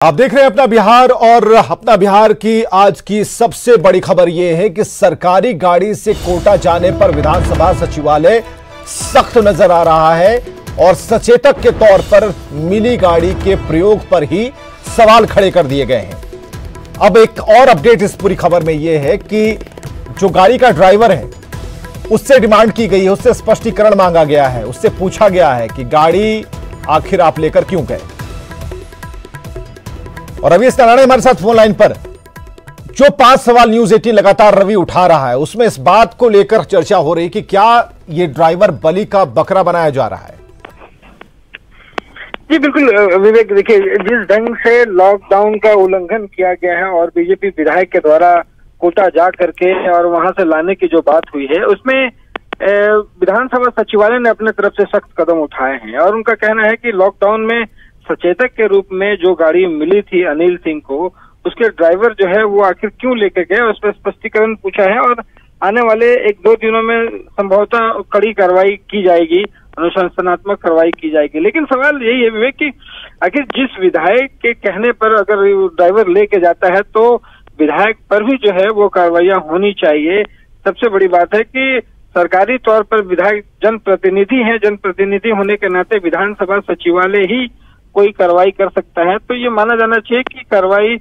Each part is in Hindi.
आप देख रहे हैं अपना बिहार और अपना बिहार की आज की सबसे बड़ी खबर यह है कि सरकारी गाड़ी से कोटा जाने पर विधानसभा सचिवालय सख्त नजर आ रहा है और सचेतक के तौर पर मिनी गाड़ी के प्रयोग पर ही सवाल खड़े कर दिए गए हैं। अब एक और अपडेट इस पूरी खबर में यह है कि जो गाड़ी का ड्राइवर है उससे डिमांड की गई है, उससे स्पष्टीकरण मांगा गया है, उससे पूछा गया है कि गाड़ी आखिर आप लेकर क्यों गए। और रवि नारायण हमारे साथ फोन लाइन पर। जो 5 सवाल न्यूज 18 लगातार रवि उठा रहा है उसमें इस बात को लेकर चर्चा हो रही कि क्या ये ड्राइवर बलि का बकरा बनाया जा रहा है। जी बिल्कुल विवेक, देखिए जिस ढंग से लॉकडाउन का उल्लंघन किया गया है और बीजेपी विधायक के द्वारा कोटा जा करके और वहां से लाने की जो बात हुई है उसमें विधानसभा सचिवालय ने अपने तरफ से सख्त कदम उठाए हैं और उनका कहना है कि लॉकडाउन में सचेतक के रूप में जो गाड़ी मिली थी अनिल सिंह को, उसके ड्राइवर जो है वो आखिर क्यों लेकर गए, उस पर स्पष्टीकरण पूछा है और आने वाले 1-2 दिनों में संभवतः कड़ी कार्रवाई की जाएगी, अनुशासनात्मक कार्रवाई की जाएगी। लेकिन सवाल यही है विवेक कि आखिर जिस विधायक के कहने पर अगर ड्राइवर लेके जाता है तो विधायक पर भी जो है वो कार्रवाइयां होनी चाहिए। सबसे बड़ी बात है कि सरकारी तौर पर विधायक जनप्रतिनिधि हैं, जनप्रतिनिधि होने के नाते विधानसभा सचिवालय ही कोई कार्रवाई कर सकता है, तो ये माना जाना चाहिए कि कार्रवाई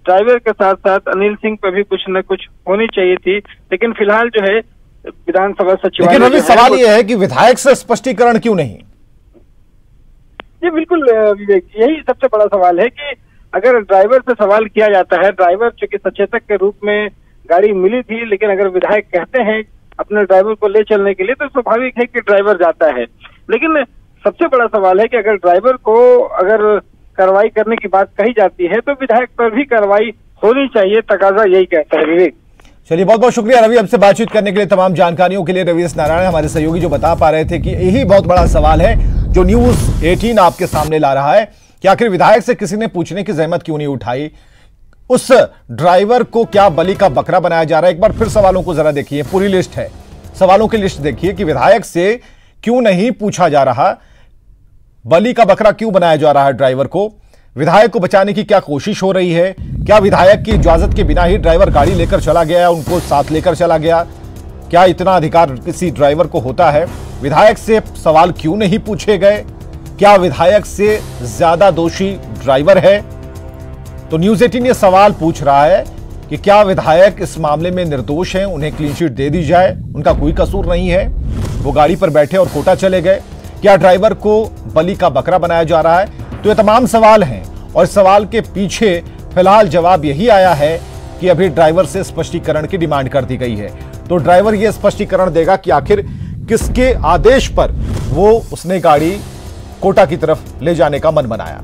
ड्राइवर के साथ साथ अनिल सिंह पर भी कुछ न कुछ होनी चाहिए थी। लेकिन फिलहाल जो है विधानसभा सचिवालय, लेकिन अभी सवाल ये है कि विधायक से स्पष्टीकरण क्यों नहीं। जी बिल्कुल विवेक, यही सबसे बड़ा सवाल है कि अगर ड्राइवर से सवाल किया जाता है, ड्राइवर चूंकि सचेतक के रूप में गाड़ी मिली थी, लेकिन अगर विधायक कहते हैं अपने ड्राइवर को ले चलने के लिए तो स्वाभाविक है कि ड्राइवर जाता है। लेकिन सबसे बड़ा सवाल है कि अगर ड्राइवर को अगर कार्रवाई करने की बात कही जाती है तो विधायक पर भी कार्रवाई होनी चाहिए, तकाजा यही कहता है विवेक। चलिए बहुत बहुत शुक्रिया रवि, हमसे बातचीत करने के लिए, तमाम जानकारियों के लिए। रवि नारायण हमारे सहयोगी जो बता पा रहे थे कि यही बहुत बड़ा सवाल है जो न्यूज 18 आपके सामने ला रहा है कि आखिर विधायक से किसी ने पूछने की जहमत क्यों नहीं उठाई, उस ड्राइवर को क्या बलि का बकरा बनाया जा रहा है। एक बार फिर सवालों को जरा देखिए, पूरी लिस्ट है, सवालों की लिस्ट देखिए कि विधायक से क्यों नहीं पूछा जा रहा, बलि का बकरा क्यों बनाया जा रहा है ड्राइवर को, विधायक को बचाने की क्या कोशिश हो रही है, क्या विधायक की इजाजत के बिना ही ड्राइवर गाड़ी लेकर चला गया, उनको साथ लेकर चला गया, क्या इतना अधिकार किसी ड्राइवर को होता है, विधायक से सवाल क्यों नहीं पूछे गए, क्या विधायक से ज्यादा दोषी ड्राइवर है। तो न्यूज 18 ये सवाल पूछ रहा है कि क्या विधायक इस मामले में निर्दोष हैं, उन्हें क्लीन चिट दे दी जाए, उनका कोई कसूर नहीं है, वो गाड़ी पर बैठे और कोटा चले गए, क्या ड्राइवर को बलि का बकरा बनाया जा रहा है। तो ये तमाम सवाल हैं और इस सवाल के पीछे फिलहाल जवाब यही आया है कि अभी ड्राइवर से स्पष्टीकरण की डिमांड कर दी गई है। तो ड्राइवर ये स्पष्टीकरण देगा कि आखिर किसके आदेश पर वो उसने गाड़ी कोटा की तरफ ले जाने का मन बनाया।